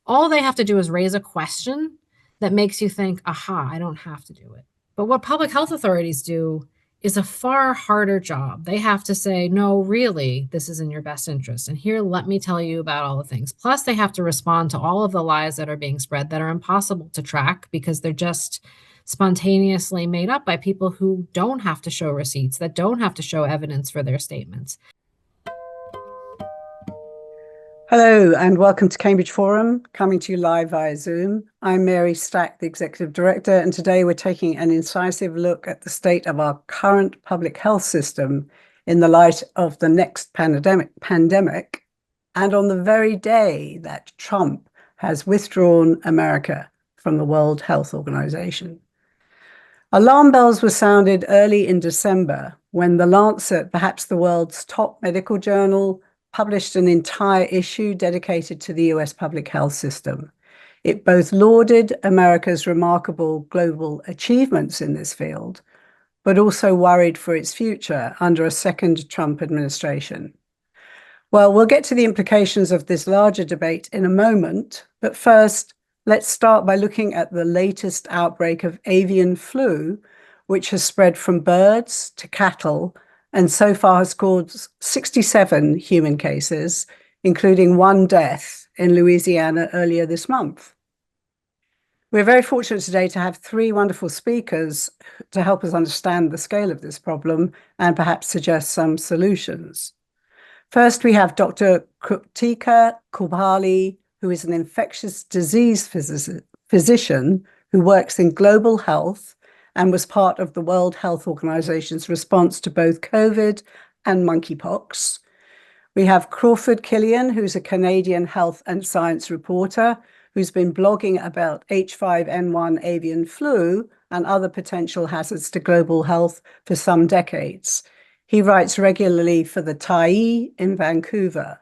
all they have to do is raise a question that makes you think, aha, I don't have to do it. But what public health authorities do is a far harder job. They have to say, no, really, this is in your best interest. And here, let me tell you about all the things. Plus, they have to respond to all of the lies that are being spread that are impossible to track because they're just spontaneously made up by people who don't have to show receipts, that don't have to show evidence for their statements. Hello and welcome to Cambridge Forum, coming to you live via Zoom. I'm Mary Stack, the Executive Director, and today we're taking an incisive look at the state of our current public health system in the light of the next pandemic, and on the very day that Trump has withdrawn America from the World Health Organization. Alarm bells were sounded early in December when the Lancet, perhaps the world's top medical journal, published an entire issue dedicated to the US public health system. It both lauded America's remarkable global achievements in this field, but also worried for its future under a second Trump administration. Well, we'll get to the implications of this larger debate in a moment, but first, let's start by looking at the latest outbreak of avian flu, which has spread from birds to cattle and so far has caused 67 human cases, including one death in Louisiana earlier this month. We're very fortunate today to have three wonderful speakers to help us understand the scale of this problem and perhaps suggest some solutions. First, we have Dr. Kritika Kubhali, who is an infectious disease physician who works in global health and was part of the World Health Organization's response to both COVID and monkeypox. We have Crawford Killian, who's a Canadian health and science reporter who's been blogging about H5N1 avian flu and other potential hazards to global health for some decades. He writes regularly for the Tyee in Vancouver.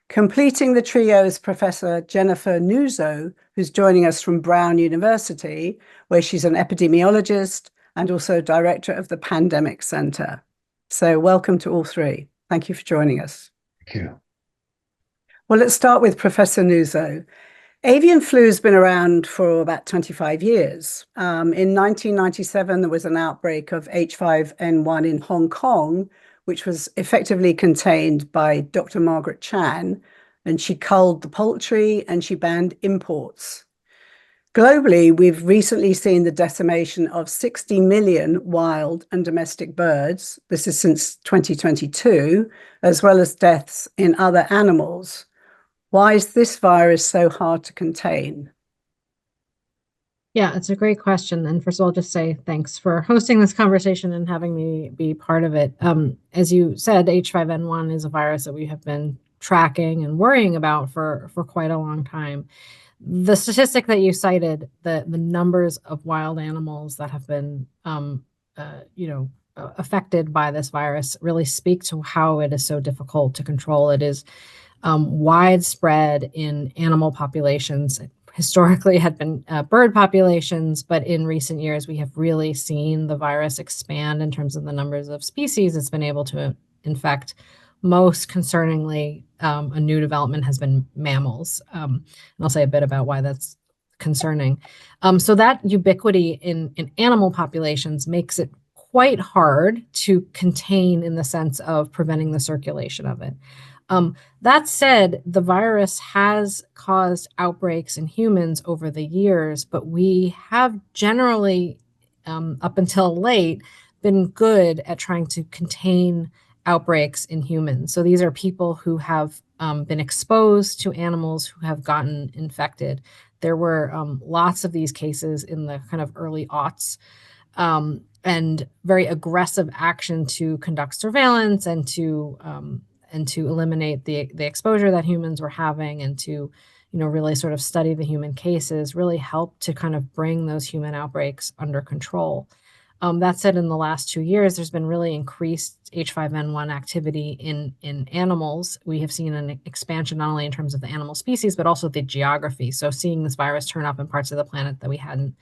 Completing the trio is Professor Jennifer Nuzzo, who's joining us from Brown University, where she's an epidemiologist and also director of the Pandemic Center. So welcome to all three. Thank you for joining us. Thank you. Well, let's start with Professor Nuzzo. Avian flu has been around for about 25 years. In 1997, there was an outbreak of H5N1 in Hong Kong, which was effectively contained by Dr. Margaret Chan, and she culled the poultry and she banned imports. Globally, we've recently seen the decimation of 60 million wild and domestic birds. This is since 2022, as well as deaths in other animals. Why is this virus so hard to contain? Yeah, it's a great question. And first of all, just say thanks for hosting this conversation and having me be part of it. As you said, H5N1 is a virus that we have been tracking and worrying about for quite a long time. The statistic that you cited, the numbers of wild animals that have been affected by this virus really speak to how it is so difficult to control. It is widespread in animal populations. Historically had been bird populations, but in recent years, we have really seen the virus expand in terms of the numbers of species it's been able to infect. Most concerningly, a new development has been mammals. And I'll say a bit about why that's concerning. So that ubiquity in animal populations makes it quite hard to contain in the sense of preventing the circulation of it. That said, the virus has caused outbreaks in humans over the years, but we have generally, up until late, been good at trying to contain outbreaks in humans. So these are people who have been exposed to animals who have gotten infected. There were lots of these cases in the kind of early aughts, and very aggressive action to conduct surveillance and to eliminate the exposure that humans were having, and to really sort of study the human cases really helped to kind of bring those human outbreaks under control. That said, in the last 2 years, there's been really increased H5N1 activity in animals. We have seen an expansion not only in terms of the animal species, but also the geography. So seeing this virus turn up in parts of the planet that we hadn't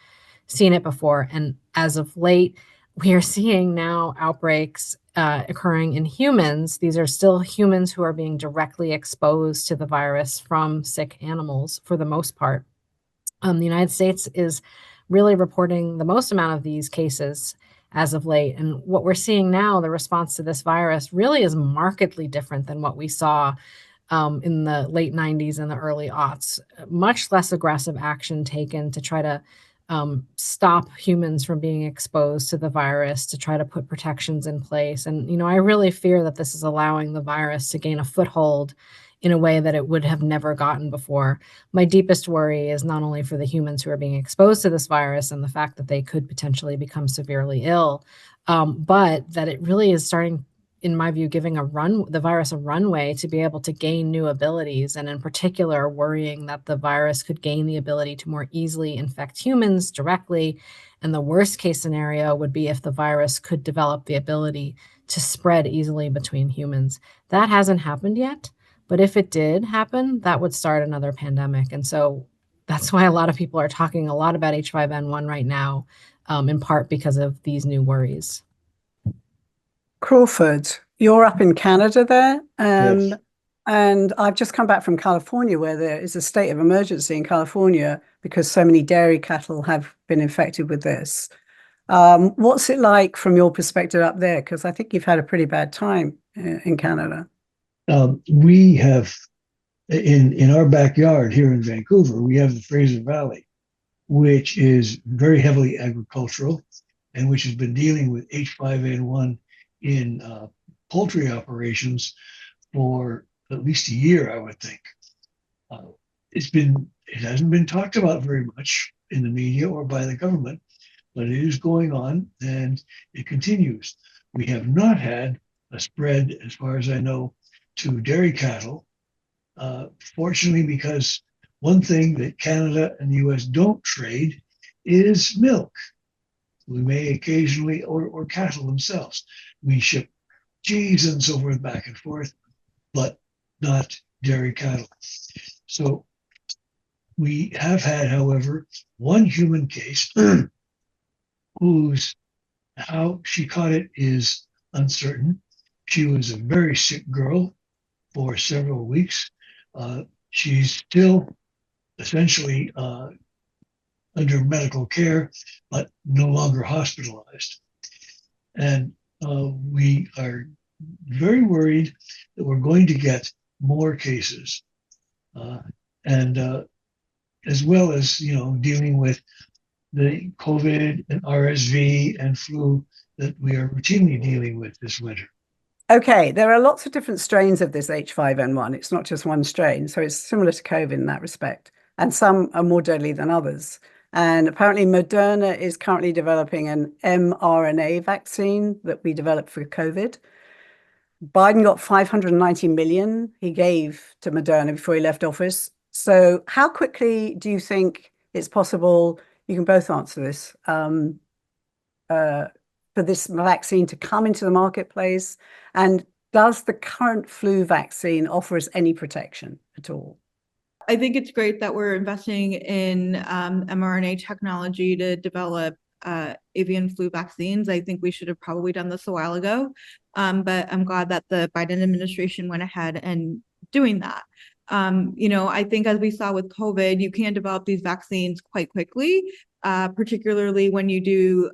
seen it before. And as of late, we are seeing now outbreaks occurring in humans. These are still humans who are being directly exposed to the virus from sick animals for the most part. The United States is really reporting the most amount of these cases as of late. And what we're seeing now, the response to this virus really is markedly different than what we saw in the late 90s and the early aughts. Much less aggressive action taken to try to stop humans from being exposed to the virus, to try to put protections in place. And, I really fear that this is allowing the virus to gain a foothold in a way that it would have never gotten before. My deepest worry is not only for the humans who are being exposed to this virus and the fact that they could potentially become severely ill, but that it really is starting, in my view, giving the virus a runway to be able to gain new abilities, and in particular, worrying that the virus could gain the ability to more easily infect humans directly. And the worst case scenario would be if the virus could develop the ability to spread easily between humans. That hasn't happened yet, but if it did happen, that would start another pandemic. And so that's why a lot of people are talking a lot about H5N1 right now, in part because of these new worries. Crawford, you're up in Canada there. Yes. And I've just come back from California, where there is a state of emergency in California because so many dairy cattle have been infected with this. What's it like from your perspective up there? Because I think you've had a pretty bad time in Canada. We have in our backyard here in Vancouver, we have the Fraser Valley, which is very heavily agricultural and which has been dealing with H5N1 in poultry operations for at least a year, I would think. Uh, it hasn't been talked about very much in the media or by the government, but it is going on and it continues. We have not had a spread, as far as I know, to dairy cattle. Fortunately, because one thing that Canada and the US don't trade is milk. We may occasionally, or cattle themselves. We ship cheese and so forth back and forth, but not dairy cattle. So we have had, however, one human case whose how she caught it is uncertain. She was a very sick girl for several weeks. She's still essentially under medical care, but no longer hospitalized. And we are very worried that we're going to get more cases. And as well as, dealing with the COVID and RSV and flu that we are routinely dealing with this winter. Okay, there are lots of different strains of this H5N1. It's not just one strain, so it's similar to COVID in that respect. And some are more deadly than others. And apparently Moderna is currently developing an mRNA vaccine that we developed for COVID. Biden got 590 million he gave to Moderna before he left office. So how quickly do you think it's possible, you can both answer this, for this vaccine to come into the marketplace? And does the current flu vaccine offer us any protection at all? I think it's great that we're investing in mRNA technology to develop avian flu vaccines. I think we should have probably done this a while ago, but I'm glad that the Biden administration went ahead and doing that. I think as we saw with COVID, you can develop these vaccines quite quickly, particularly when you do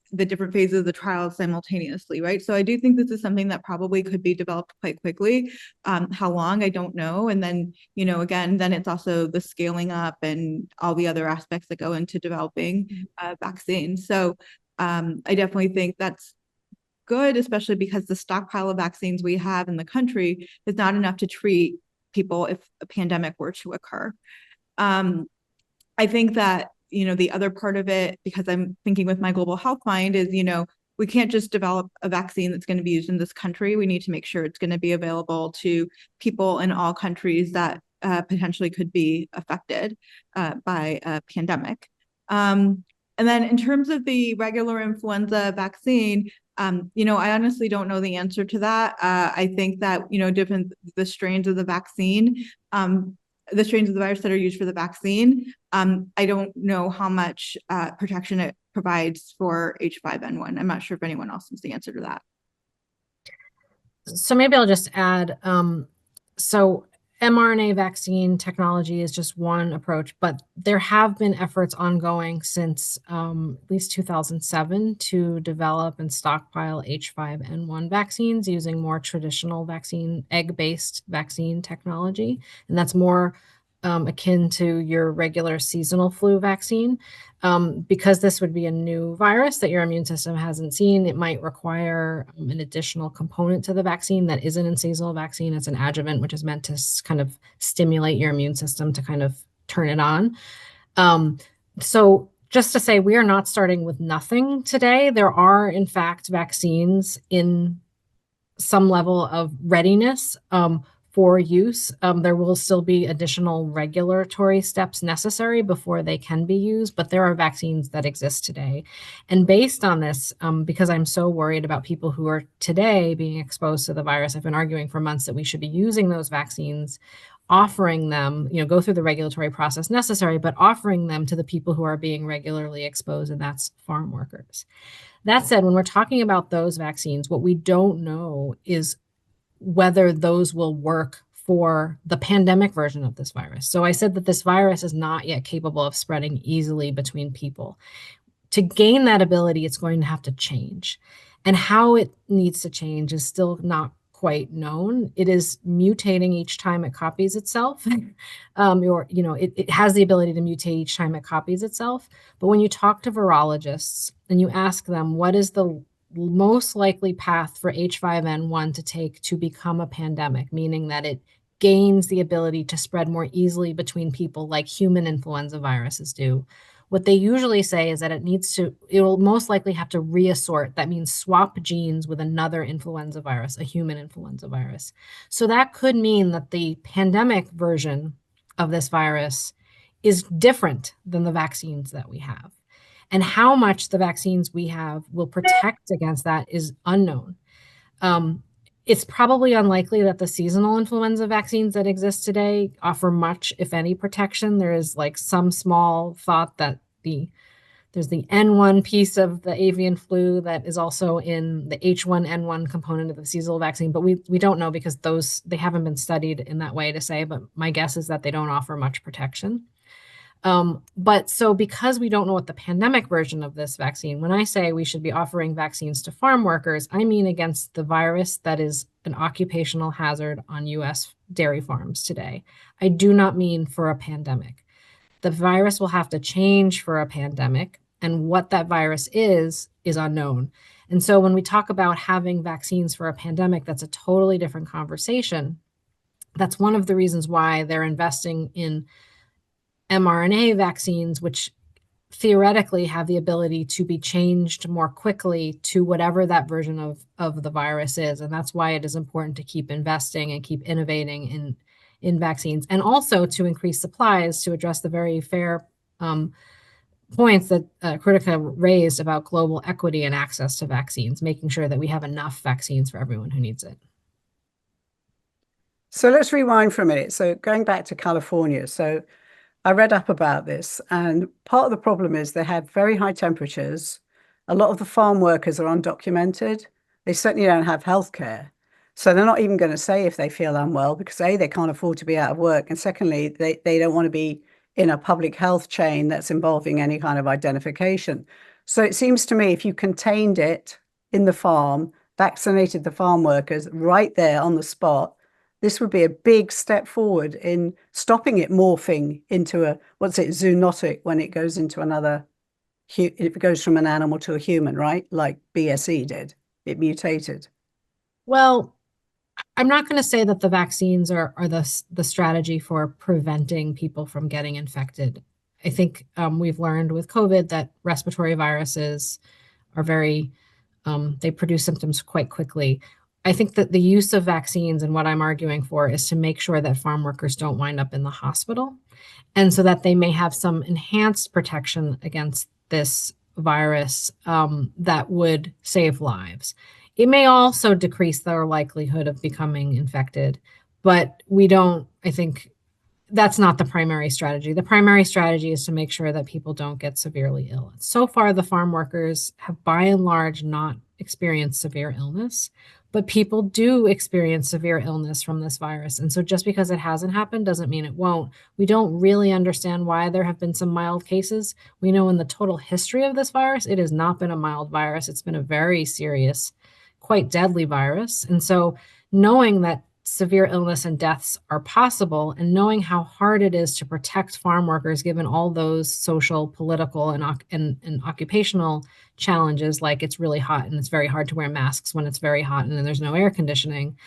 the different phases of the trial simultaneously, right? So I do think this is something that probably could be developed quite quickly. How long, I don't know. And then, again, then it's also the scaling up and all the other aspects that go into developing vaccines. So I definitely think that's good, especially because the stockpile of vaccines we have in the country is not enough to treat people if a pandemic were to occur. I think that the other part of it, because I'm thinking with my global health mind, is, we can't just develop a vaccine that's going to be used in this country. We need to make sure it's going to be available to people in all countries that potentially could be affected by a pandemic. And then in terms of the regular influenza vaccine, I honestly don't know the answer to that. I think that, the strains of the vaccine, the strains of the virus that are used for the vaccine, I don't know how much protection it provides for H5N1. I'm not sure if anyone else knows the answer to that. So maybe I'll just add, so mRNA vaccine technology is just one approach, but there have been efforts ongoing since at least 2007 to develop and stockpile H5N1 vaccines using more traditional vaccine, egg-based vaccine technology. And that's more akin to your regular seasonal flu vaccine. Because this would be a new virus that your immune system hasn't seen, it might require an additional component to the vaccine that isn't a seasonal vaccine. It's an adjuvant, which is meant to kind of stimulate your immune system to kind of turn it on. So just to say, we are not starting with nothing today. There are, in fact, vaccines in some level of readiness for use. There will still be additional regulatory steps necessary before they can be used, but there are vaccines that exist today. And based on this, because I'm so worried about people who are today being exposed to the virus, I've been arguing for months that we should be using those vaccines, offering them, go through the regulatory process necessary, but offering them to the people who are being regularly exposed, and that's farm workers. That said, when we're talking about those vaccines, what we don't know is whether those will work for the pandemic version of this virus. So I said that this virus is not yet capable of spreading easily between people. To gain that ability, it's going to have to change. And how it needs to change is still not quite known. It is mutating each time it copies itself. It has the ability to mutate each time it copies itself. But when you talk to virologists and you ask them, what is the most likely path for H5N1 to take to become a pandemic, meaning that it gains the ability to spread more easily between people like human influenza viruses do, what they usually say is that it will most likely have to reassort. That means swap genes with another influenza virus, a human influenza virus. So that could mean that the pandemic version of this virus is different than the vaccines that we have. And how much the vaccines we have will protect against that is unknown. It's probably unlikely that the seasonal influenza vaccines that exist today offer much, if any, protection. There is like some small thought that there's the N1 piece of the avian flu that is also in the H1N1 component of the seasonal vaccine, but we don't know because they haven't been studied in that way to say, but my guess is that they don't offer much protection. But so because we don't know what the pandemic version of this vaccine, when I say we should be offering vaccines to farm workers, I mean against the virus that is an occupational hazard on US dairy farms today. I do not mean for a pandemic. The virus will have to change for a pandemic, and what that virus is unknown. And so when we talk about having vaccines for a pandemic, that's a totally different conversation. That's one of the reasons why they're investing in mRNA vaccines, which theoretically have the ability to be changed more quickly to whatever that version of the virus is. And that's why it is important to keep investing and keep innovating in vaccines, and also to increase supplies to address the very fair points that Kritika raised about global equity and access to vaccines, making sure that we have enough vaccines for everyone who needs it. So let's rewind for a minute. So going back to California. So I read up about this, and part of the problem is they have very high temperatures. A lot of the farm workers are undocumented. They certainly don't have healthcare. So they're not even going to say if they feel unwell because A, they can't afford to be out of work. And secondly, they don't want to be in a public health chain that's involving any kind of identification. So it seems to me if you contained it in the farm, vaccinated the farm workers right there on the spot, this would be a big step forward in stopping it morphing into zoonotic when it goes into if it goes from an animal to a human, right? Like BSE did, it mutated. Well, I'm not going to say that the vaccines are the strategy for preventing people from getting infected. I think we've learned with COVID that respiratory viruses are they produce symptoms quite quickly. I think that the use of vaccines and what I'm arguing for is to make sure that farm workers don't wind up in the hospital, and so that they may have some enhanced protection against this virus that would save lives. It may also decrease their likelihood of becoming infected, but we don't, I think, that's not the primary strategy. The primary strategy is to make sure that people don't get severely ill. So far, the farm workers have by and large not experienced severe illness, but people do experience severe illness from this virus. And so just because it hasn't happened doesn't mean it won't. We don't really understand why there have been some mild cases. We know in the total history of this virus, it has not been a mild virus. It's been a very serious, quite deadly virus. And so knowing that severe illness and deaths are possible, and knowing how hard it is to protect farm workers given all those social, political, and occupational challenges, like it's really hot and it's very hard to wear masks when it's very hot and then there's no air conditioning.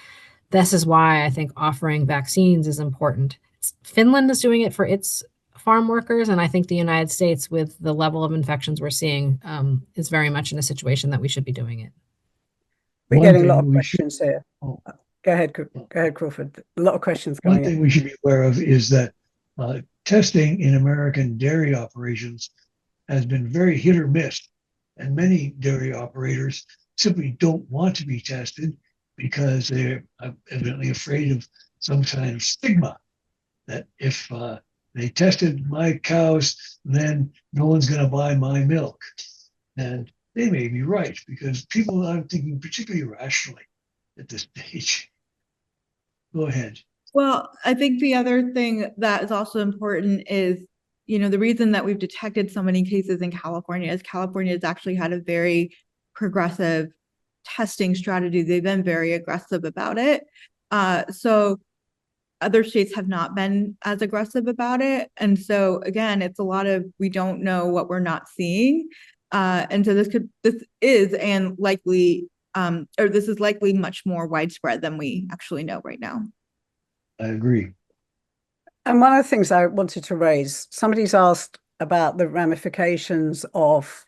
This is why I think offering vaccines is important. Finland is doing it for its farm workers, and I think the United States, with the level of infections we're seeing, is very much in a situation that we should be doing it. We're getting a lot of questions here. Go ahead, Crawford. A lot of questions coming in. One thing we should be aware of is that testing in American dairy operations has been very hit or miss. And many dairy operators simply don't want to be tested because they're evidently afraid of some kind of stigma that if they tested my cows, then no one's going to buy my milk. And they may be right, because people aren't thinking particularly rationally at this stage. Go ahead. Well, I think the other thing that is also important is, the reason that we've detected so many cases in California is California has actually had a very progressive testing strategy. They've been very aggressive about it. So other states have not been as aggressive about it. And so again, it's a lot of, we don't know what we're not seeing. And so this is likely much more widespread than we actually know right now. I agree. And one of the things I wanted to raise, somebody's asked about the ramifications of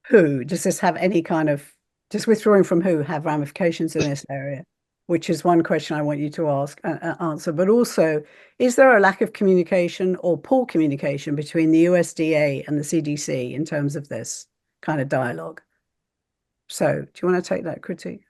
WHO. Does this have any kind of, just withdrawing from WHO, have ramifications in this area? Which is one question I want you to answer. But also, is there a lack of communication or poor communication between the USDA and the CDC in terms of this kind of dialogue? So do you want to take that critique?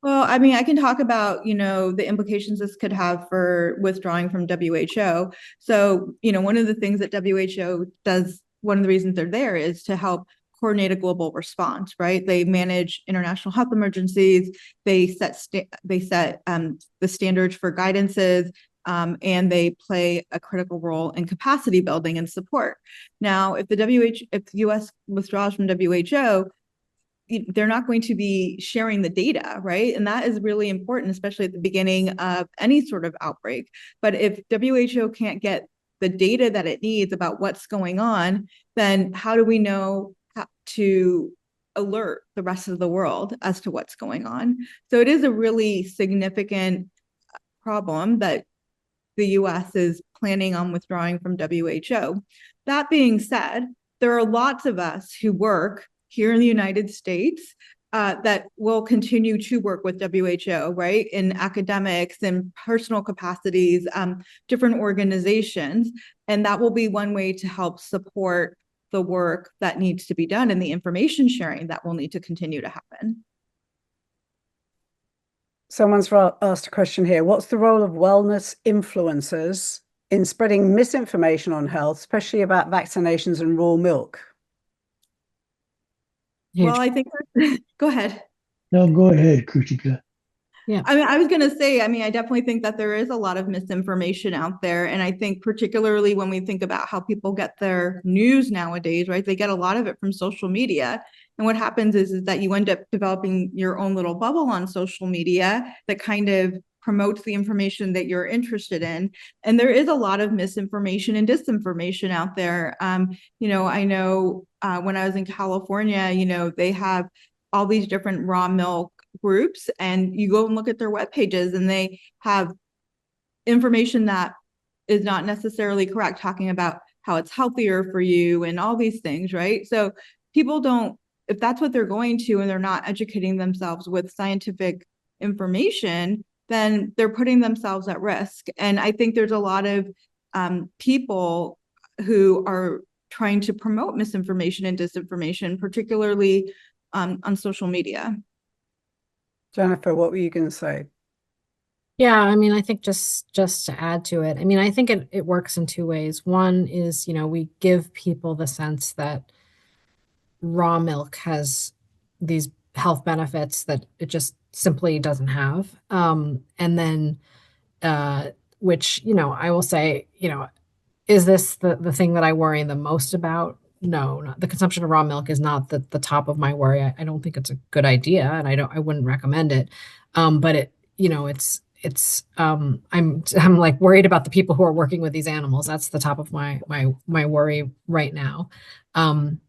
Well, I mean, I can talk about, the implications this could have for withdrawing from WHO. So, one of the things that WHO does, one of the reasons they're there is to help coordinate a global response, right? They manage international health emergencies, they set the standards for guidances, and they play a critical role in capacity building and support. Now, if the US withdraws from WHO, they're not going to be sharing the data, right? And that is really important, especially at the beginning of any sort of outbreak. But if WHO can't get the data that it needs about what's going on, then how do we know how to alert the rest of the world as to what's going on? So it is a really significant problem that the US is planning on withdrawing from WHO. That being said, there are lots of us who work here in the United States that will continue to work with WHO, right? In academics and personal capacities, different organizations. And that will be one way to help support the work that needs to be done and the information sharing that will need to continue to happen. Someone's asked a question here. What's the role of wellness influencers in spreading misinformation on health, especially about vaccinations and raw milk? Well, I think, go ahead. No, go ahead, Krutika. Yeah. I mean, I was going to say, I definitely think that there is a lot of misinformation out there. And I think particularly when we think about how people get their news nowadays, right? They get a lot of it from social media. And what happens is that you end up developing your own little bubble on social media that kind of promotes the information that you're interested in. And there is a lot of misinformation and disinformation out there. I know when I was in California, they have all these different raw milk groups, and you go and look at their web pages and they have information that is not necessarily correct, talking about how it's healthier for you and all these things, right? So people don't, if that's what they're going to and they're not educating themselves with scientific information, then they're putting themselves at risk. And I think there's a lot of people who are trying to promote misinformation and disinformation, particularly on social media. Jennifer, what were you going to say? Yeah, I mean, I think just to add to it, I mean, I think it works in two ways. One is, we give people the sense that raw milk has these health benefits that it just simply doesn't have. And then, uh, which, I will say, is this the thing that I worry the most about? No, not, the consumption of raw milk is not the top of my worry. I don't think it's a good idea, and I wouldn't recommend it. But I'm like worried about the people who are working with these animals. That's the top of my worry right now. Um,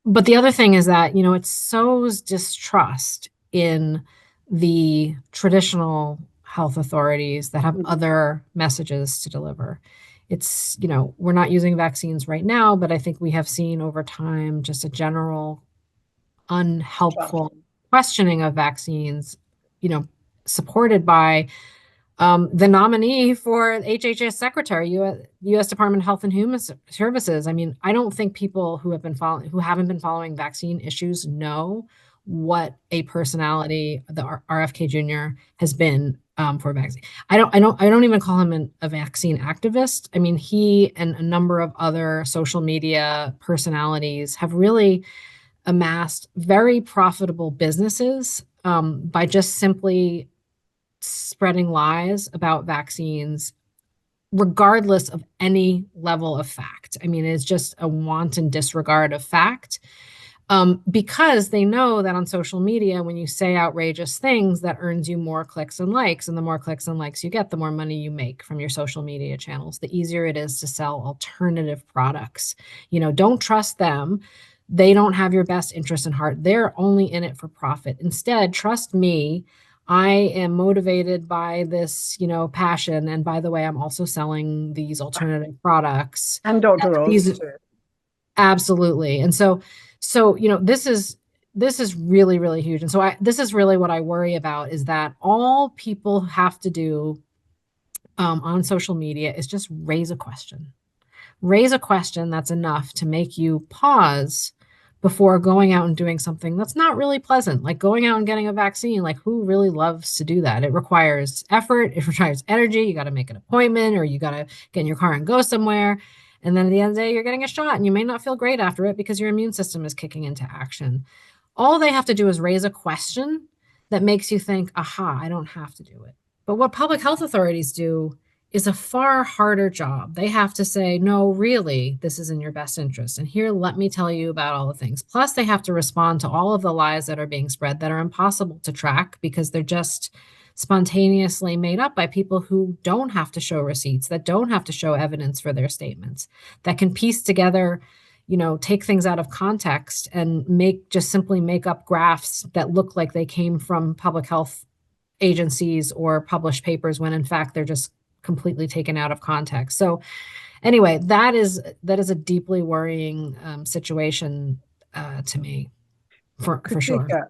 but the other thing is that, it sows distrust in the traditional health authorities that have Mhm. other messages to deliver. It's, we're not using vaccines right now, but I think we have seen over time just a general Trust. unhelpful questioning of vaccines, you know, supported by the nominee for HHS Secretary, U.S. Department of Health and Human Services. I mean, I don't think people who haven't been following vaccine issues know what a personality the RFK Jr. has been for vaccine. I don't even call him a vaccine activist. I mean, he and a number of other social media personalities have really amassed very profitable businesses by just simply spreading lies about vaccines, regardless of any level of fact. I mean, it's just a wanton disregard of fact, because they know that on social media, when you say outrageous things, that earns you more clicks and likes. And the more clicks and likes you get, the more money you make from your social media channels. The easier it is to sell alternative products. Don't trust them. They don't have your best interest in heart. They're only in it for profit. Instead, trust me. I am motivated by this, passion. And by the way, I'm also selling these alternative products. And Dr. Oz These too. Absolutely. And so, this is really, really huge. And so this is really what I worry about, is that all people have to do on social media is just raise a question. Raise a question that's enough to make you pause before going out and doing something that's not really pleasant, like going out and getting a vaccine. Like, who really loves to do that? It requires effort, it requires energy. You got to make an appointment, or you got to get in your car and go somewhere. And then at the end of the day, you're getting a shot, and you may not feel great after it because your immune system is kicking into action. All they have to do is raise a question that makes you think, aha, I don't have to do it. But what public health authorities do is a far harder job. They have to say, no, really, this is in your best interest. And here, let me tell you about all the things. Plus, they have to respond to all of the lies that are being spread that are impossible to track because they're just spontaneously made up by people who don't have to show receipts, that don't have to show evidence for their statements, that can piece together, take things out of context and just simply make up graphs that look like they came from public health agencies or published papers when in fact they're just completely taken out of context. So anyway, that is a deeply worrying situation to me, for sure. Katrika,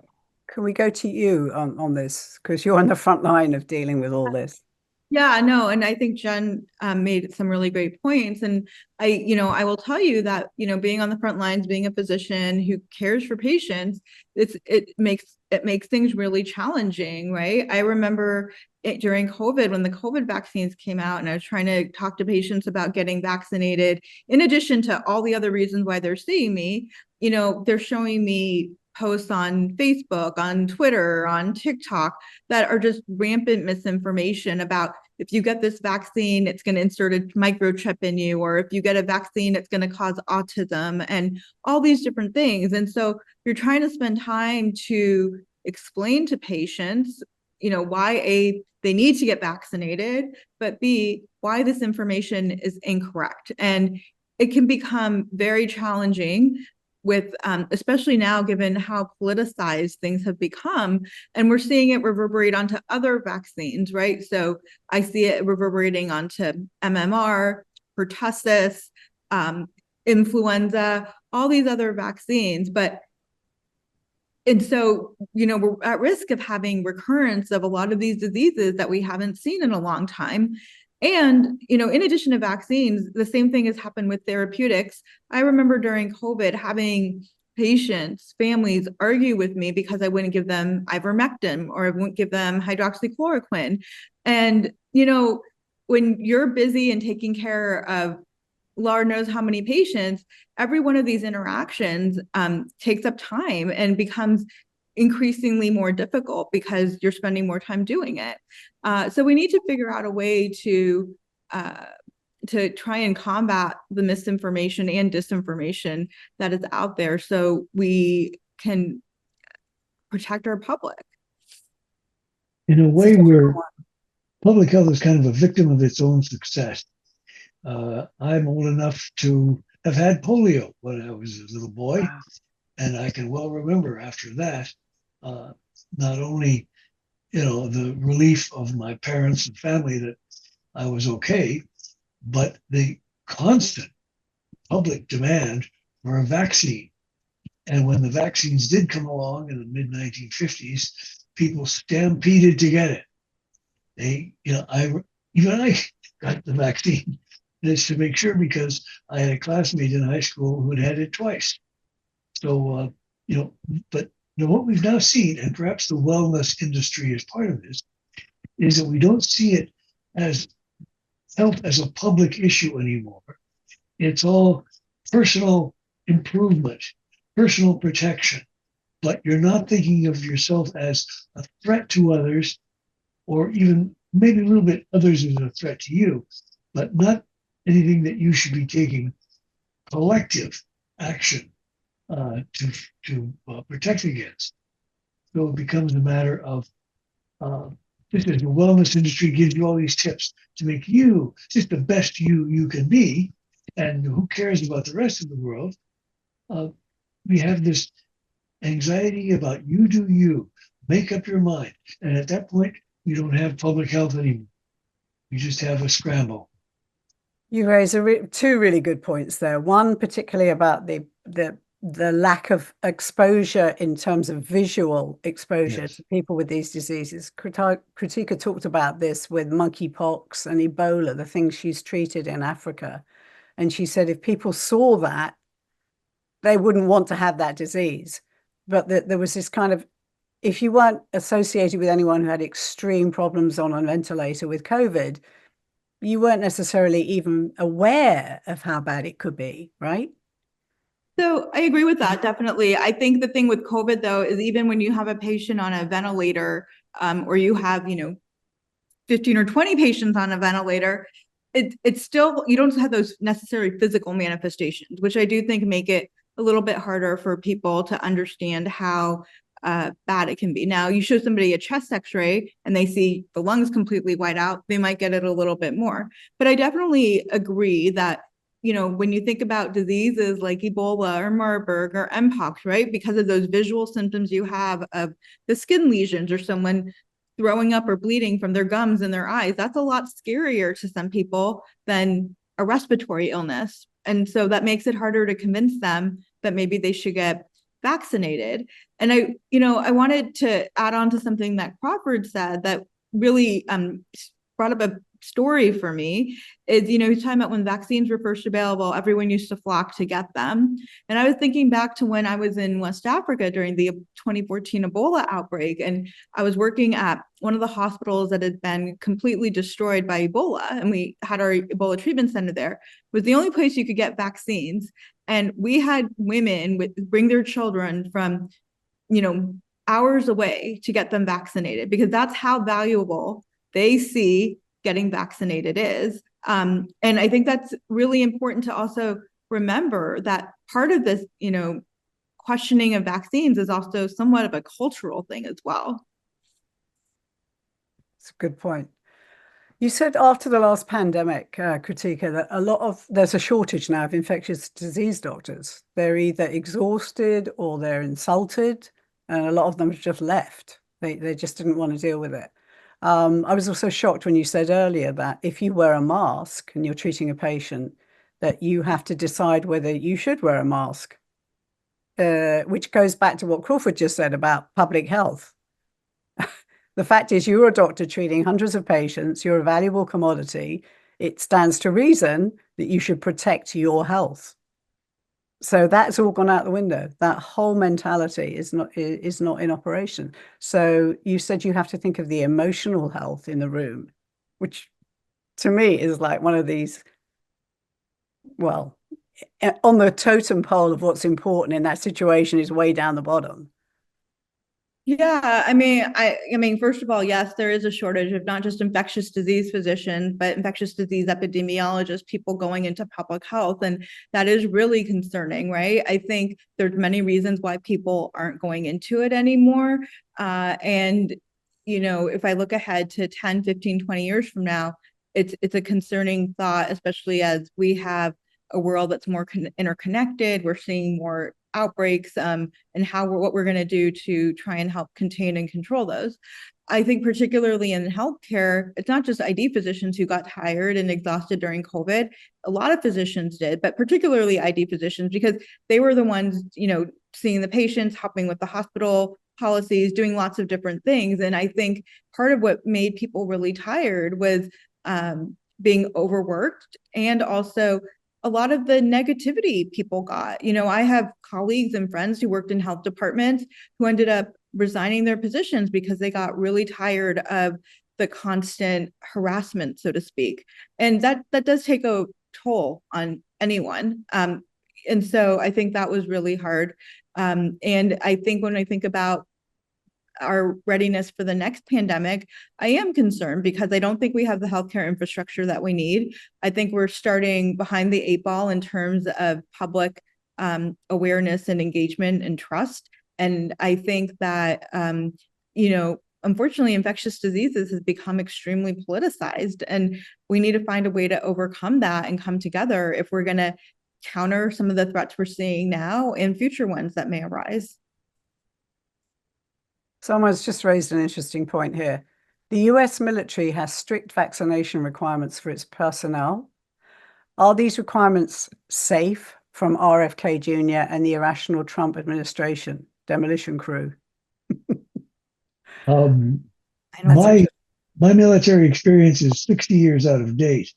can we go to you on this? Because you're on the front line of dealing with all this. Yeah, no, and I think Jen made some really great points. And I will tell you that, being on the front lines, being a physician who cares for patients, it makes things really challenging, right? I remember during COVID, when the COVID vaccines came out, and I was trying to talk to patients about getting vaccinated, in addition to all the other reasons why they're seeing me, they're showing me posts on Facebook, on Twitter, on TikTok that are just rampant misinformation about, if you get this vaccine, it's going to insert a microchip in you, or if you get a vaccine, it's going to cause autism, and all these different things. And so you're trying to spend time to explain to patients, why they need to get vaccinated, but B, why this information is incorrect. And it can become very challenging with, especially now, given how politicized things have become, and we're seeing it reverberate onto other vaccines, right? So I see it reverberating onto MMR, pertussis, influenza, all these other vaccines. And so, we're at risk of having recurrence of a lot of these diseases that we haven't seen in a long time. And, in addition to vaccines, the same thing has happened with therapeutics. I remember during COVID having patients, families argue with me because I wouldn't give them ivermectin or I wouldn't give them hydroxychloroquine. And, when you're busy and taking care of Lord knows how many patients, every one of these interactions takes up time and becomes increasingly more difficult because you're spending more time doing it. So we need to figure out a way to try and combat the misinformation and disinformation that is out there so we can protect our public. In a way, where public health is kind of a victim of its own success. I'm old enough to have had polio when I was a little boy, wow. And I can well remember after that, not only the relief of my parents and family that I was okay, but the constant public demand for a vaccine. And when the vaccines did come along in the mid 1950s, people stampeded to get it. I got the vaccine. And it's to make sure because I had a classmate in high school who had it twice. So, but what we've now seen, and perhaps the wellness industry is part of this, is that we don't see it as health as a public issue anymore. It's all personal improvement, personal protection, but you're not thinking of yourself as a threat to others, or even maybe a little bit others as a threat to you, but not anything that you should be taking collective action to protect against. So it becomes a matter of just as the wellness industry gives you all these tips to make you just the best you can be, and who cares about the rest of the world, we have this anxiety about you do you, make up your mind. And at that point, you don't have public health anymore. You just have a scramble. You raise two really good points there. One, particularly about the lack of exposure in terms of visual exposure, yes, to people with these diseases. Kritika talked about this with monkeypox and Ebola, the things she's treated in Africa. And she said if people saw that, they wouldn't want to have that disease. But there was this kind of, if you weren't associated with anyone who had extreme problems on a ventilator with COVID, you weren't necessarily even aware of how bad it could be, right? So I agree with that, definitely. I think the thing with COVID, though, is even when you have a patient on a ventilator, or you have, 15 or 20 patients on a ventilator, it's still, you don't have those necessary physical manifestations, which I do think make it a little bit harder for people to understand how bad it can be. Now, you show somebody a chest x-ray and they see the lungs completely white out, they might get it a little bit more. But I definitely agree that, when you think about diseases like Ebola or Marburg or Mpox, right, because of those visual symptoms you have of the skin lesions or someone throwing up or bleeding from their gums and their eyes, that's a lot scarier to some people than a respiratory illness. And so that makes it harder to convince them that maybe they should get vaccinated. And I wanted to add on to something that Crawford said that really brought up a story for me is, he's talking about when vaccines were first available, everyone used to flock to get them. And I was thinking back to when I was in West Africa during the 2014 Ebola outbreak, and I was working at one of the hospitals that had been completely destroyed by Ebola, and we had our Ebola treatment center there. It was the only place you could get vaccines. And we had women bring their children from, hours away to get them vaccinated, because that's how valuable they see getting vaccinated is. And I think that's really important to also remember that part of this, questioning of vaccines is also somewhat of a cultural thing as well. That's a good point. You said after the last pandemic, Kritika, that there's a shortage now of infectious disease doctors. They're either exhausted or they're insulted, and a lot of them have just left. They just didn't want to deal with it. I was also shocked when you said earlier that if you wear a mask and you're treating a patient, that you have to decide whether you should wear a mask, which goes back to what Crawford just said about public health. The fact is, you're a doctor treating hundreds of patients, you're a valuable commodity. It stands to reason that you should protect your health. So that's all gone out the window. That whole mentality is not in operation. So you said you have to think of the emotional health in the room which to me is like one of these, well, on the totem pole of what's important in that situation is way down the bottom. Yeah, I mean, first of all, yes, there is a shortage of not just infectious disease physicians, but infectious disease epidemiologists, people going into public health, and that is really concerning, right? I think there's many reasons why people aren't going into it anymore. And, if I look ahead to 10, 15, 20 years from now, it's a concerning thought, especially as we have a world that's more interconnected. We're seeing more outbreaks, and what we're going to do to try and help contain and control those. I think particularly in healthcare, it's not just ID physicians who got tired and exhausted during COVID. A lot of physicians did, but particularly ID physicians, because they were the ones, seeing the patients, helping with the hospital policies, doing lots of different things. And I think part of what made people really tired was being overworked, and also a lot of the negativity people got. I have colleagues and friends who worked in health departments who ended up resigning their positions because they got really tired of the constant harassment, so to speak. And that does take a toll on anyone. And so I think that was really hard. And I think when I think about our readiness for the next pandemic, I am concerned because I don't think we have the healthcare infrastructure that we need. I think we're starting behind the 8 ball in terms of public awareness and engagement and trust. And I think that, unfortunately, infectious diseases has become extremely politicized, and we need to find a way to overcome that and come together if we're going to counter some of the threats we're seeing now and future ones that may arise. Someone's just raised an interesting point here. The US military has strict vaccination requirements for its personnel. Are these requirements safe from RFK Jr. and the irrational Trump administration, demolition crew? My military experience is 60 years out of date,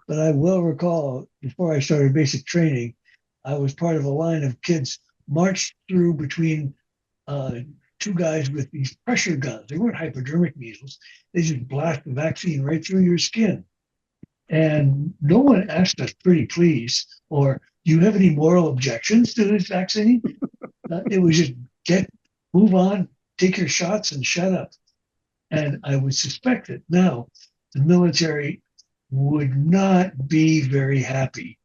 but I will recall before I started basic training, I was part of a line of kids marched through between two guys with these pressure guns. They weren't hypodermic needles. They just blast the vaccine right through your skin. And no one asked us, pretty please, or do you have any moral objections to this vaccine? It was just move on, take your shots and shut up. And I would suspect that now the military would not be very happy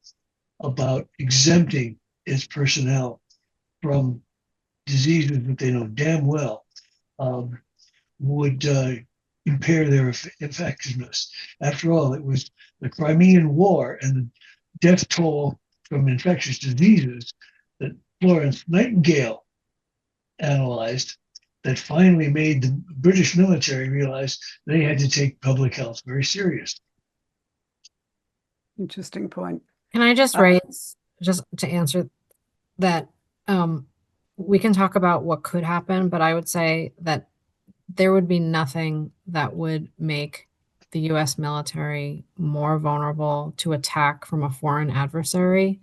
about exempting its personnel from diseases that they know damn well would impair their effectiveness. After all, it was the Crimean War and the death toll from infectious diseases that Florence Nightingale analyzed that finally made the British military realize they had to take public health very seriously. Interesting point. Can I just raise, just to answer that, we can talk about what could happen, but I would say that there would be nothing that would make the US military more vulnerable to attack from a foreign adversary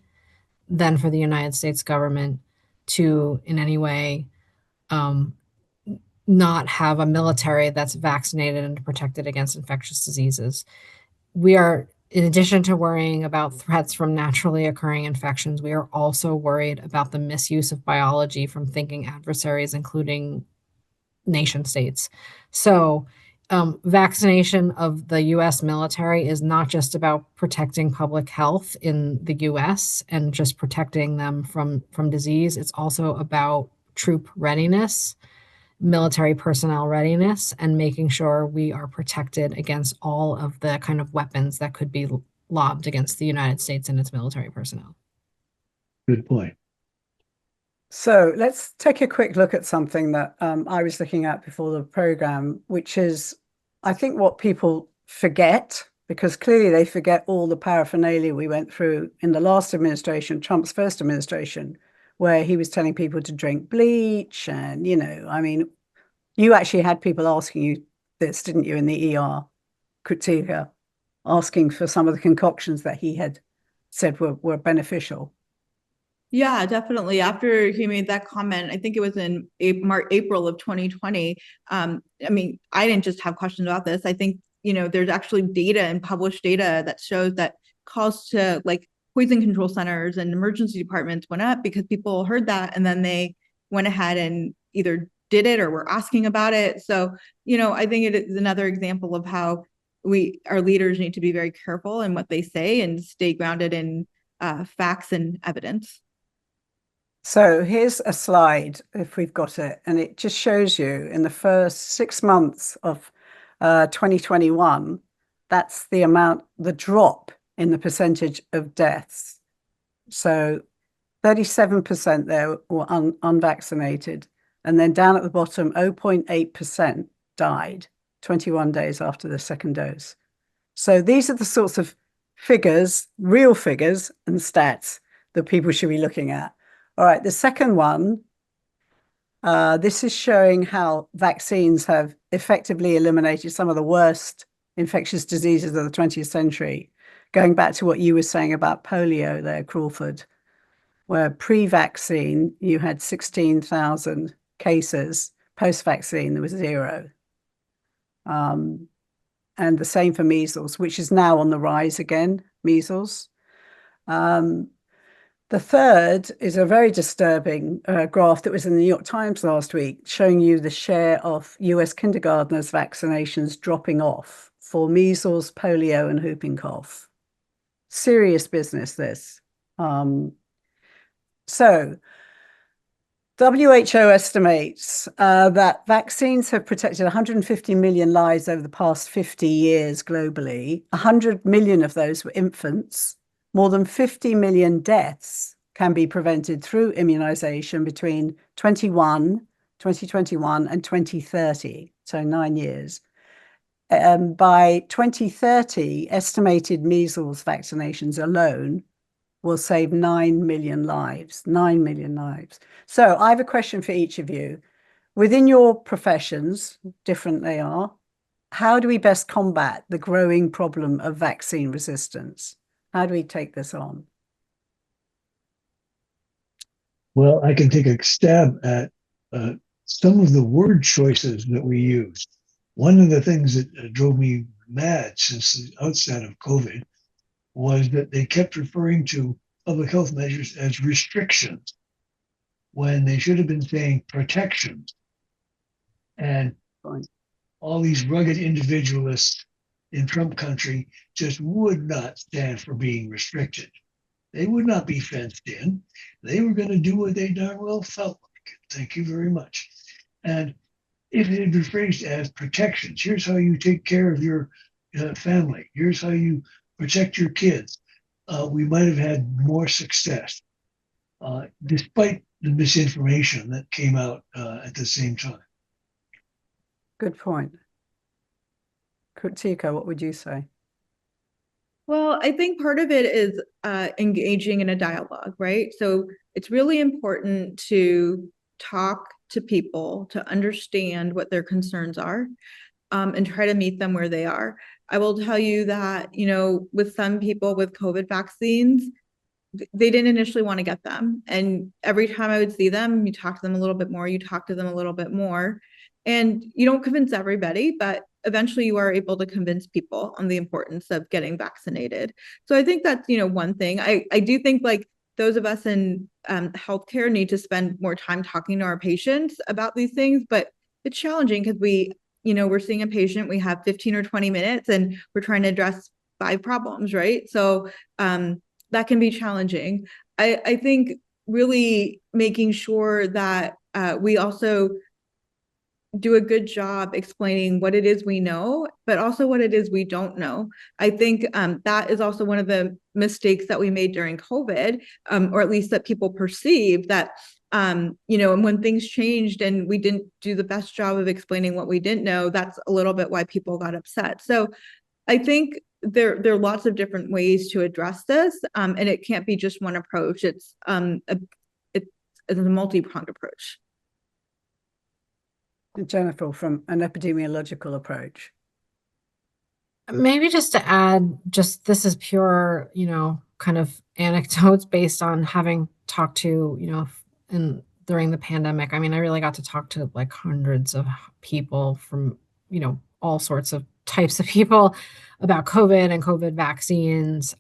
than for the United States government to, in any way, not have a military that's vaccinated and protected against infectious diseases. We are, in addition to worrying about threats from naturally occurring infections, we are also worried about the misuse of biology from thinking adversaries, including nation states. So vaccination of the US military is not just about protecting public health in the US and just protecting them from disease. It's also about troop readiness, military personnel readiness, and making sure we are protected against all of the kind of weapons that could be lobbed against the United States and its military personnel. Good point. So let's take a quick look at something that I was looking at before the program, which is, I think, what people forget, because clearly they forget all the paraphernalia we went through in the last administration, Trump's first administration, where he was telling people to drink bleach. And, I mean, you actually had people asking you this, didn't you, in the ER, Kritika, asking for some of the concoctions that he had said were beneficial. Yeah, definitely. After he made that comment, I think it was in April of 2020. I mean, I didn't just have questions about this. I think there's actually data and published data that shows that calls to like poison control centers and emergency departments went up because people heard that and then they went ahead and either did it or were asking about it. So, I think it is another example of how our leaders need to be very careful in what they say and stay grounded in facts and evidence. So here's a slide, if we've got it, and it just shows you in the first 6 months of 2021, that's the drop in the percentage of deaths. So 37% there were unvaccinated, and then down at the bottom, 0.8% died 21 days after the second dose. So these are the sorts of figures, real figures and stats that people should be looking at. All right, the second one, this is showing how vaccines have effectively eliminated some of the worst infectious diseases of the 20th century. Going back to what you were saying about polio there, Crawford, where pre-vaccine, you had 16,000 cases. Post-vaccine, there was 0. And the same for measles, which is now on the rise again, measles. The third is a very disturbing graph that was in the New York Times last week, showing you the share of US kindergartners vaccinations dropping off for measles, polio, and whooping cough. Serious business, this. So WHO estimates that vaccines have protected 150 million lives over the past 50 years globally. 100 million of those were infants. More than 50 million deaths can be prevented through immunization between 2021 and 2030, so 9 years. By 2030, estimated measles vaccinations alone will save 9 million lives, 9 million lives. So I have a question for each of you. Within your professions, different they are, how do we best combat the growing problem of vaccine resistance? How do we take this on? Well, I can take a stab at some of the word choices that we use. One of the things that drove me mad since the outset of COVID was that they kept referring to public health measures as restrictions when they should have been saying protections. And all these rugged individualists in Trump country just would not stand for being restricted. They would not be fenced in. They were going to do what they darn well felt like. Thank you very much. And if it had been phrased as protections, here's how you take care of your family. Here's how you protect your kids. We might have had more success, despite the misinformation that came out at the same time. Good point. Tika, what would you say? Well, I think part of it is engaging in a dialogue, right? So it's really important to talk to people to understand what their concerns are and try to meet them where they are. I will tell you that, with some people with COVID vaccines, they didn't initially want to get them. And every time I would see them, you talk to them a little bit more, you talk to them a little bit more. And you don't convince everybody, but eventually you are able to convince people on the importance of getting vaccinated. So I think that's, one thing. I do think like those of us in healthcare need to spend more time talking to our patients about these things, but it's challenging because we're seeing a patient, we have 15 or 20 minutes and we're trying to address 5 problems, right? So that can be challenging. I think really making sure that we also do a good job explaining what it is we know, but also what it is we don't know. I think that is also one of the mistakes that we made during COVID, or at least that people perceive that, and when things changed and we didn't do the best job of explaining what we didn't know, that's a little bit why people got upset. So I think there are lots of different ways to address this, and it can't be just one approach. It's a multi-pronged approach. Jennifer, from an epidemiological approach. Maybe just to add, this is pure, kind of anecdotes based on having talked to, during the pandemic. I mean, I really got to talk to like hundreds of people from, all sorts of types of people about COVID and COVID vaccines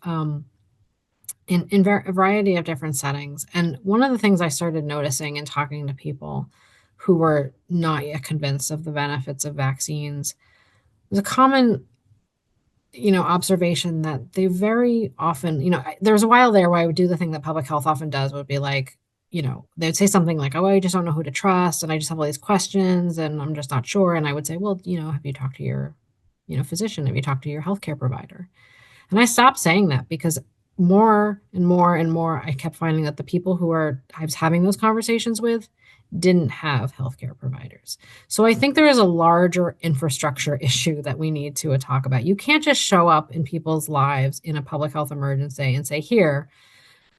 in a variety of different settings. And one of the things I started noticing in talking to people who were not yet convinced of the benefits of vaccines was a common observation that they very often, there was a while there where I would do the thing that public health often does, would be like, they'd say something like, oh, I just don't know who to trust. And I just have all these questions and I'm just not sure. And I would say, well, have you talked to your, physician? Have you talked to your healthcare provider? And I stopped saying that because more and more and more, I kept finding that the people I was having those conversations with didn't have healthcare providers. So I think there is a larger infrastructure issue that we need to talk about. You can't just show up in people's lives in a public health emergency and say, here,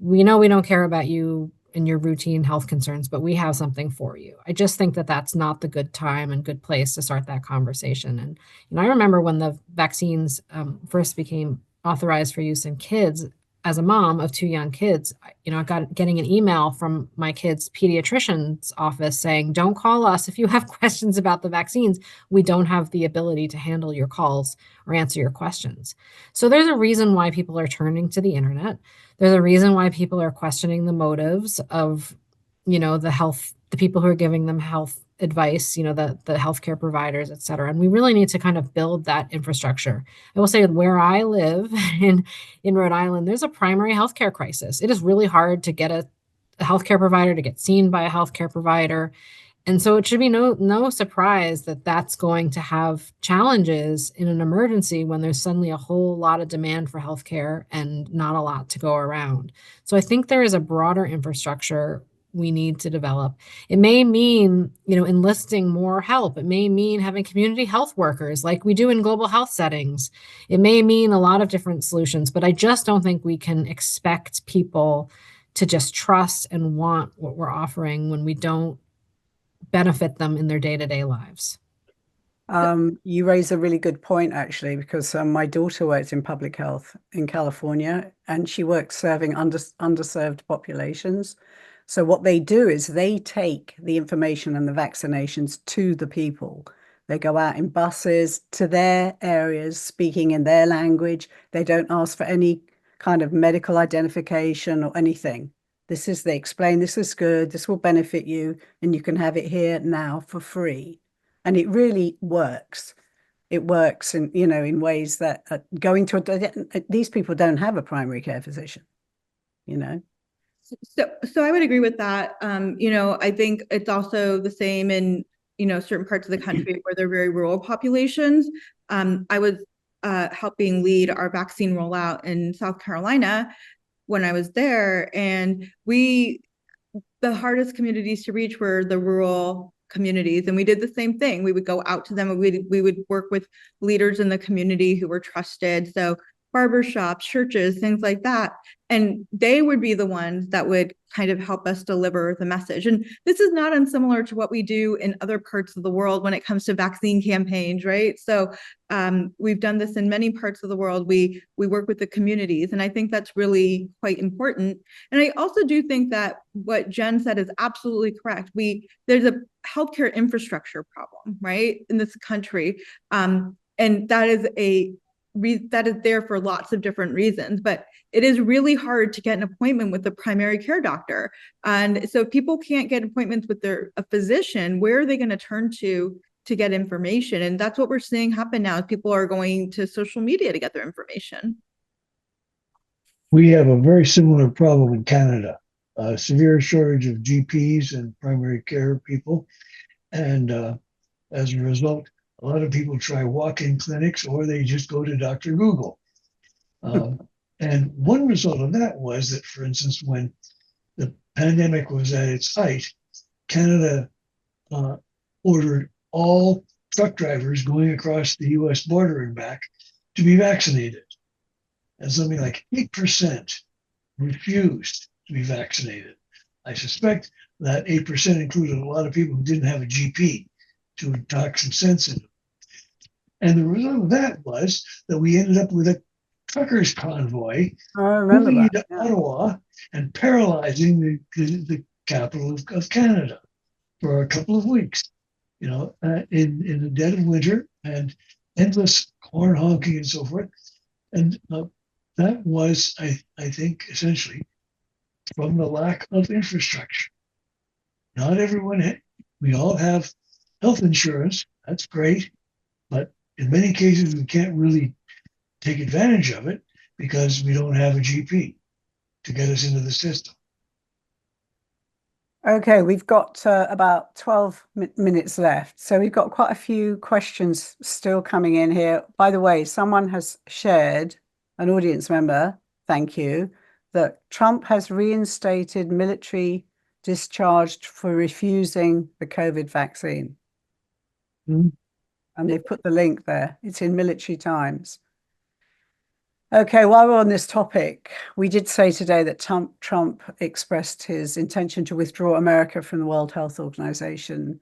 we know we don't care about you and your routine health concerns, but we have something for you. I just think that that's not the good time and good place to start that conversation. And I remember when the vaccines first became authorized for use in kids, as a mom of two young kids, I got getting an email from my kid's pediatrician's office saying, don't call us if you have questions about the vaccines. We don't have the ability to handle your calls or answer your questions. So there's a reason why people are turning to the internet. There's a reason why people are questioning the motives of, the people who are giving them health advice, the healthcare providers, et cetera. And we really need to kind of build that infrastructure. I will say where I live in Rhode Island, there's a primary healthcare crisis. It is really hard to get a healthcare provider, to get seen by a healthcare provider. And so it should be no surprise that that's going to have challenges in an emergency when there's suddenly a whole lot of demand for healthcare and not a lot to go around. So I think there is a broader infrastructure we need to develop. It may mean, enlisting more help. It may mean having community health workers like we do in global health settings. It may mean a lot of different solutions, but I just don't think we can expect people to just trust and want what we're offering when we don't benefit them in their day-to-day lives. You raise a really good point, actually, because my daughter works in public health in California, and she works serving underserved populations. So what they do is they take the information and the vaccinations to the people. They go out in buses to their areas, speaking in their language. They don't ask for any kind of medical identification or anything. They explain, this is good, this will benefit you, and you can have it here now for free. And it really works. It works in ways that these people don't have a primary care physician, So I would agree with that. I think it's also the same in, certain parts of the country where they're very rural populations. I was helping lead our vaccine rollout in South Carolina when I was there. And the hardest communities to reach were the rural communities. And we did the same thing. We would go out to them and we would work with leaders in the community who were trusted. So barbershops, churches, things like that. And they would be the ones that would kind of help us deliver the message. And this is not unsimilar to what we do in other parts of the world when it comes to vaccine campaigns, right? So we've done this in many parts of the world. We work with the communities, and I think that's really quite important. And I also do think that what Jen said is absolutely correct. There's a healthcare infrastructure problem, right, in this country. And that is there for lots of different reasons, but it is really hard to get an appointment with a primary care doctor. And so if people can't get appointments with a physician, where are they going to turn to get information? And that's what we're seeing happen now. People are going to social media to get their information. We have a very similar problem in Canada, a severe shortage of GPs and primary care people. And as a result, a lot of people try walk-in clinics or they just go to Dr. Google. And one result of that was that, for instance, when the pandemic was at its height, Canada ordered all truck drivers going across the US border and back to be vaccinated. And something like 8% refused to be vaccinated. I suspect that 8% included a lot of people who didn't have a GP to talk some sense into. And the result of that was that we ended up with a truckers convoy moving into Ottawa and paralyzing the capital of Canada for a couple of weeks, in the dead of winter. And endless horn honking and so forth. And that was, I think, essentially from the lack of infrastructure. Not everyone, we all have health insurance. That's great. But in many cases, we can't really take advantage of it because we don't have a GP to get us into the system. Okay, we've got about 12 minutes left. So we've got quite a few questions still coming in here. By the way, someone has shared, an audience member, thank you, that Trump has reinstated military discharged for refusing the COVID vaccine. Mm-hmm. And they've put the link there. It's in Military Times. Okay, while we're on this topic, we did say today that Trump expressed his intention to withdraw America from the World Health Organization.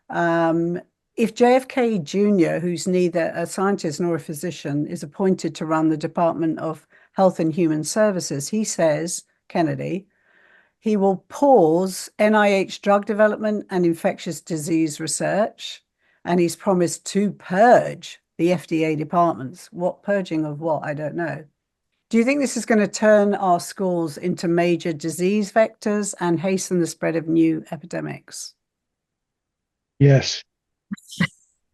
If JFK Jr., who's neither a scientist nor a physician, is appointed to run the Department of Health and Human Services, he says, Kennedy, he will pause NIH drug development and infectious disease research, and he's promised to purge the FDA departments. What purging of what? I don't know. Do you think this is going to turn our schools into major disease vectors and hasten the spread of new epidemics? Yes.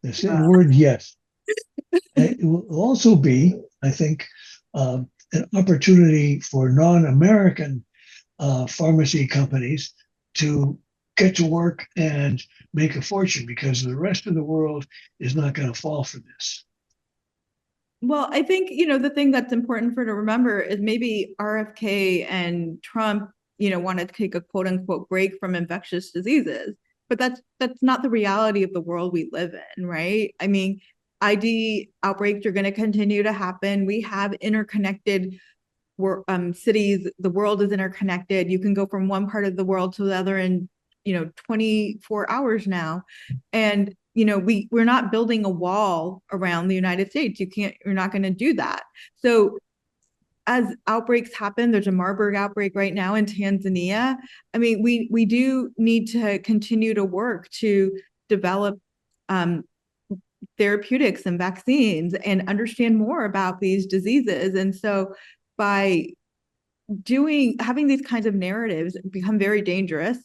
The word yes. It will also be, I think, an opportunity for non-American pharmacy companies to get to work and make a fortune because the rest of the world is not going to fall for this. Well, I think, the thing that's important to remember is maybe RFK and Trump, want to take a quote unquote break from infectious diseases, but that's not the reality of the world we live in, right? I mean, ID outbreaks are going to continue to happen. We have interconnected cities. The world is interconnected. You can go from one part of the world to the other in 24 hours now, and we're not building a wall around the United States. You're not going to do that. So as outbreaks happen, there's a Marburg outbreak right now in Tanzania. I mean, we do need to continue to work to develop therapeutics and vaccines and understand more about these diseases. And so by having these kinds of narratives become very dangerous.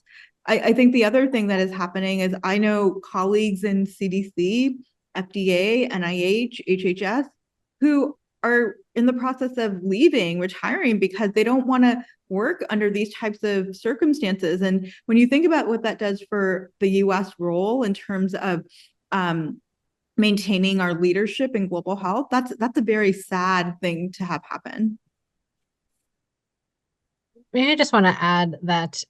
I think the other thing that is happening is I know colleagues in CDC, FDA, NIH, HHS, who are in the process of leaving, retiring, because they don't want to work under these types of circumstances. And when you think about what that does for the US role in terms of maintaining our leadership in global health, that's a very sad thing to have happen. I just want to add that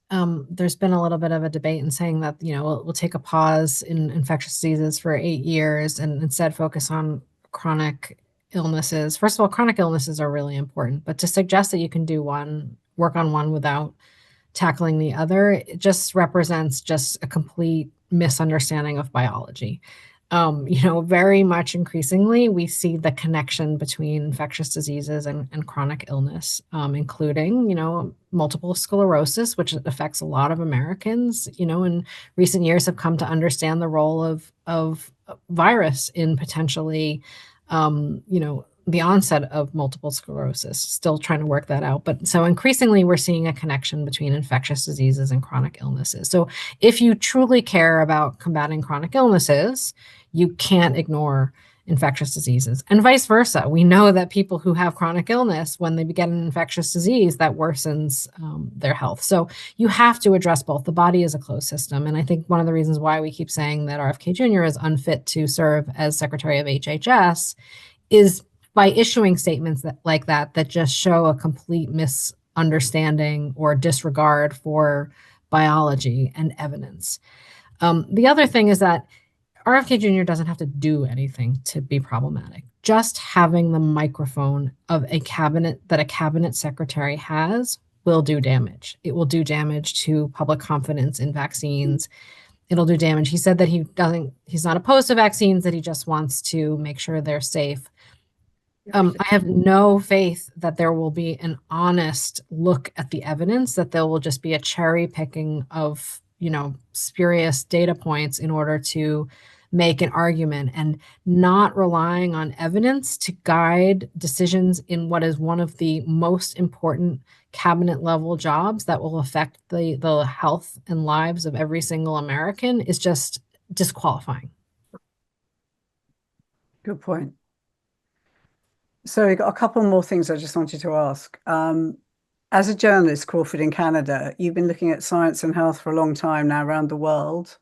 there's been a little bit of a debate in saying that, we'll take a pause in infectious diseases for 8 years and instead focus on chronic illnesses. First of all, chronic illnesses are really important, but to suggest that you can do work on one without tackling the other, it just represents just a complete misunderstanding of biology. Very much increasingly, we see the connection between infectious diseases and chronic illness, including, multiple sclerosis, which affects a lot of Americans, in recent years have come to understand the role of virus in potentially, the onset of multiple sclerosis, still trying to work that out. But so increasingly, we're seeing a connection between infectious diseases and chronic illnesses. So if you truly care about combating chronic illnesses, you can't ignore infectious diseases and vice versa. We know that people who have chronic illness, when they get an infectious disease, that worsens their health. So you have to address both. The body is a closed system. And I think one of the reasons why we keep saying that RFK Jr. is unfit to serve as Secretary of HHS is by issuing statements like that just show a complete misunderstanding or disregard for biology and evidence. The other thing is that RFK Jr. doesn't have to do anything to be problematic. Just having the microphone of a cabinet secretary has will do damage. It will do damage to public confidence in vaccines. It'll do damage. He said that he's not opposed to vaccines, that he just wants to make sure they're safe. I have no faith that there will be an honest look at the evidence, that there will just be a cherry picking of, spurious data points in order to make an argument and not relying on evidence to guide decisions in what is one of the most important cabinet level jobs that will affect the health and lives of every single American is just disqualifying. Good point. So we got a couple more things I just wanted to ask. As a journalist, Crawford, in Canada, you've been looking at science and health for a long time now around the world.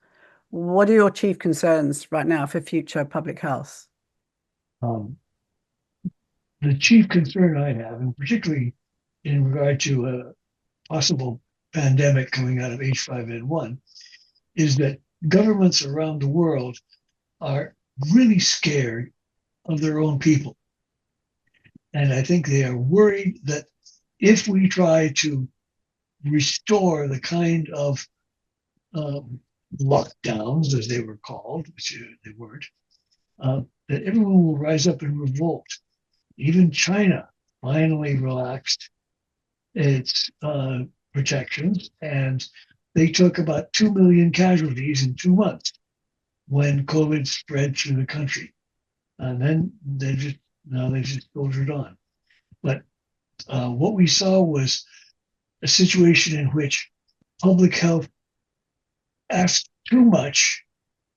What are your chief concerns right now for future public health? The chief concern I have, and particularly in regard to a possible pandemic coming out of H5N1, is that governments around the world are really scared of their own people. And I think they are worried that if we try to restore the kind of lockdowns, as they were called, which they weren't, that everyone will rise up in revolt. Even China finally relaxed its protections, and they took about 2 million casualties in 2 months when COVID spread through the country. And then they just soldiered on. But what we saw was a situation in which public health asked too much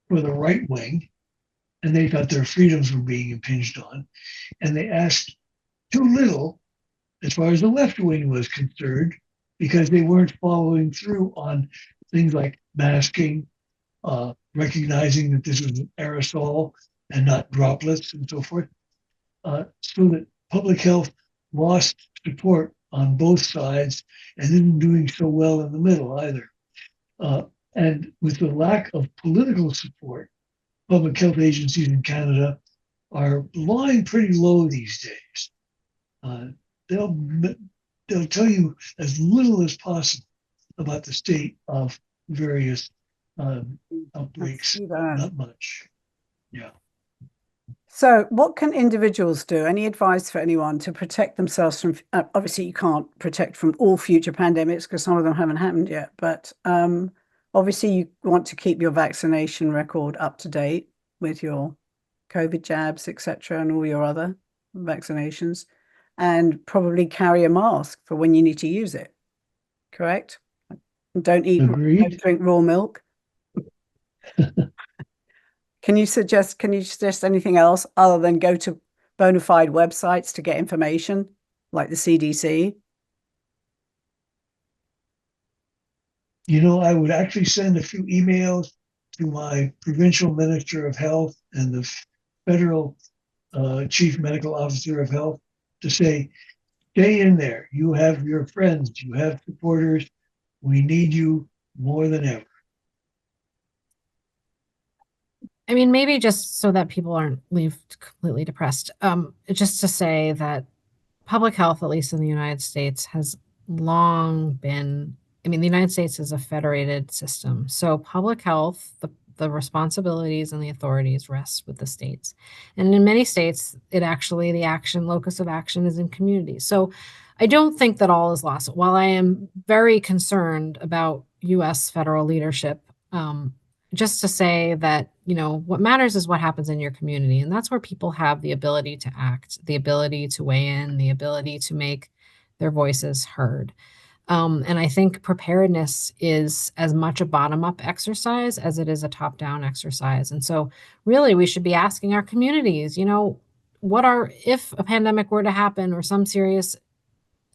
for the right wing, and they thought their freedoms were being impinged on, and they asked too little as far as the left wing was concerned, because they weren't following through on things like masking, recognizing that this was an aerosol and not droplets and so forth, so that public health lost support on both sides and isn't doing so well in the middle either. And with the lack of political support, public health agencies in Canada are lying pretty low these days. They'll tell you as little as possible about the state of various outbreaks. Not much. Yeah. So what can individuals do? Any advice for anyone to protect themselves from, obviously you can't protect from all future pandemics because some of them haven't happened yet, but obviously you want to keep your vaccination record up to date with your COVID jabs, etc., and all your other vaccinations, and probably carry a mask for when you need to use it. Correct? Don't drink raw milk. Can you suggest anything else other than go to bona fide websites to get information, like the CDC? I would actually send a few emails to my provincial minister of health and the federal chief medical officer of health to say, stay in there. You have your friends, you have supporters. We need you more than ever. I mean, maybe just so that people aren't completely depressed, just to say that public health, at least in the United States, has long been, the United States is a federated system. So public health, the responsibilities and the authorities rest with the states. And in many states, the locus of action is in communities. So I don't think that all is lost. While I am very concerned about US federal leadership, just to say that, what matters is what happens in your community. And that's where people have the ability to act, the ability to weigh in, the ability to make their voices heard. And I think preparedness is as much a bottom-up exercise as it is a top-down exercise. And so really we should be asking our communities, if a pandemic were to happen or some serious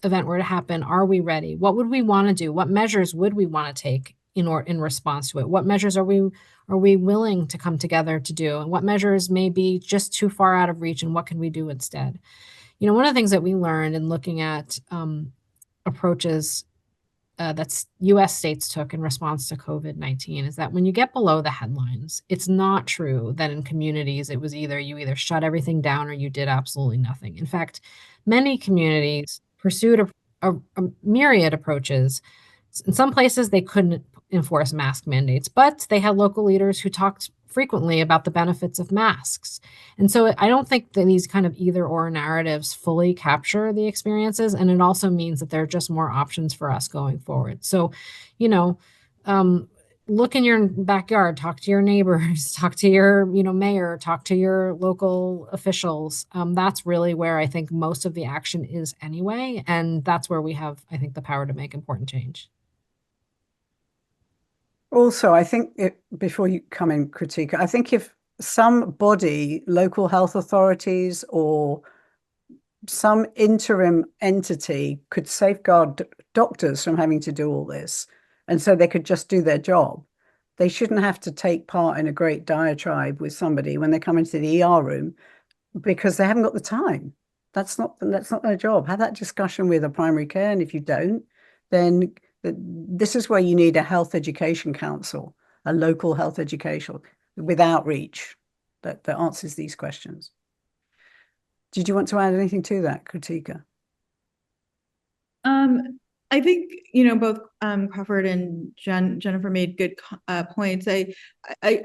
event were to happen, are we ready? What would we want to do? What measures would we want to take in response to it? What measures are we willing to come together to do? And what measures may be just too far out of reach, and what can we do instead? One of the things that we learned in looking at approaches that US states took in response to COVID-19 is that when you get below the headlines, it's not true that in communities it was you either shut everything down or you did absolutely nothing. In fact, many communities pursued a myriad approaches. In some places, they couldn't enforce mask mandates, but they had local leaders who talked frequently about the benefits of masks. And so I don't think that these kind of either or narratives fully capture the experiences. And it also means that there are just more options for us going forward. So, look in your backyard, talk to your neighbors, talk to your, mayor, talk to your local officials. That's really where I think most of the action is anyway. And that's where we have, I think, the power to make important change. Also, I think before you come in, critique, I think if some body, local health authorities or some interim entity could safeguard doctors from having to do all this, and so they could just do their job, they shouldn't have to take part in a great diatribe with somebody when they come into the ER room because they haven't got the time. That's not their job. Have that discussion with a primary care, and if you don't, then this is where you need a health education council, a local health education with outreach that answers these questions. Did you want to add anything to that, Kritika? I think, both Crawford and Jennifer made good points. I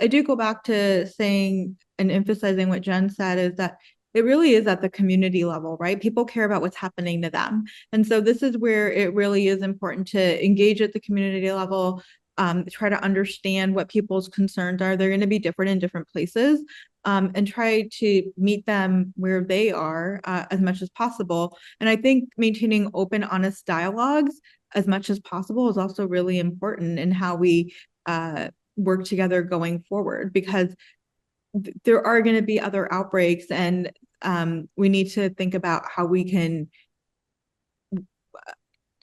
do go back to saying and emphasizing what Jen said is that it really is at the community level, right? People care about what's happening to them. And so this is where it really is important to engage at the community level, try to understand what people's concerns are. They're going to be different in different places, and try to meet them where they are as much as possible. And I think maintaining open, honest dialogues as much as possible is also really important in how we work together going forward, because there are going to be other outbreaks, and we need to think about how we can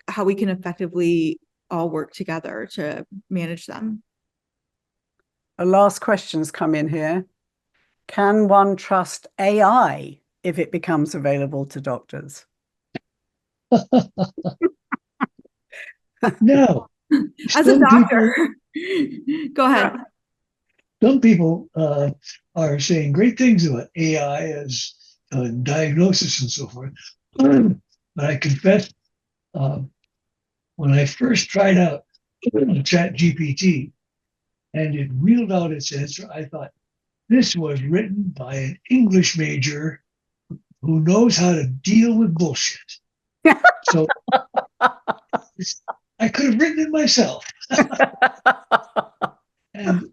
effectively all work together to manage them. A last question's come in here. Can one trust AI if it becomes available to doctors? No. As a doctor, go ahead. Some people are saying great things about AI as diagnosis and so forth. But I confess, when I first tried out ChatGPT and it reeled out its answer, I thought, this was written by an English major who knows how to deal with bullshit. So I could have written it myself. And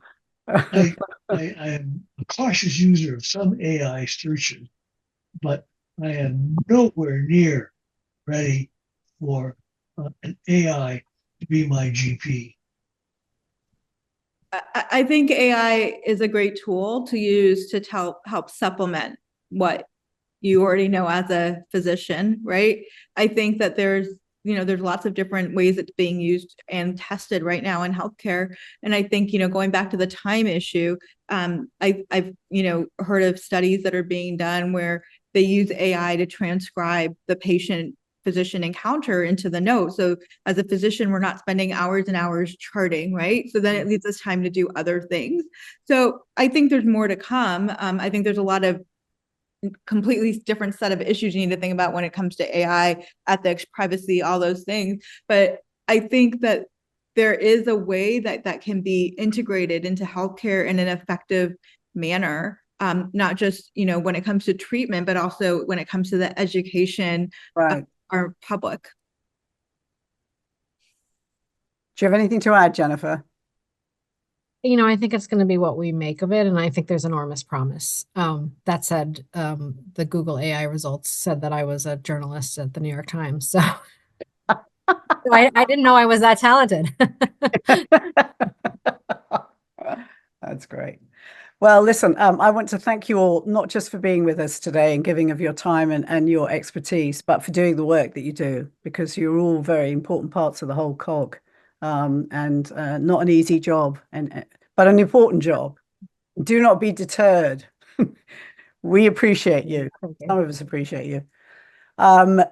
I am a cautious user of some AI searches, but I am nowhere near ready for an AI to be my GP. I think AI is a great tool to use to help supplement what you already know as a physician, right? I think that there's lots of different ways it's being used and tested right now in healthcare. And I think, going back to the time issue, I've heard of studies that are being done where they use AI to transcribe the patient-physician encounter into the note. So as a physician, we're not spending hours and hours charting, right? So then it leaves us time to do other things. So I think there's more to come. I think there's a lot of completely different set of issues you need to think about when it comes to AI, ethics, privacy, all those things. But I think that there is a way that can be integrated into healthcare in an effective manner, not just, when it comes to treatment, but also when it comes to the education of our public. Do you have anything to add, Jennifer? I think it's going to be what we make of it, and I think there's enormous promise. That said, the Google AI results said that I was a journalist at the New York Times, so I didn't know I was that talented. That's great. Well, listen, I want to thank you all, not just for being with us today and giving of your time and your expertise, but for doing the work that you do, because you're all very important parts of the whole cog. And not an easy job, but an important job. Do not be deterred. We appreciate you. Some of us appreciate you.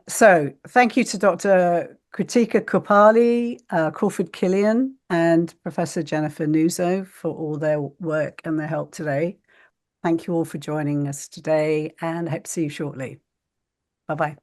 So thank you to Dr. Kritika Kopali, Crawford Killian, and Professor Jennifer Nuzzo for all their work and their help today. Thank you all for joining us today, and hope to see you shortly. Bye-bye.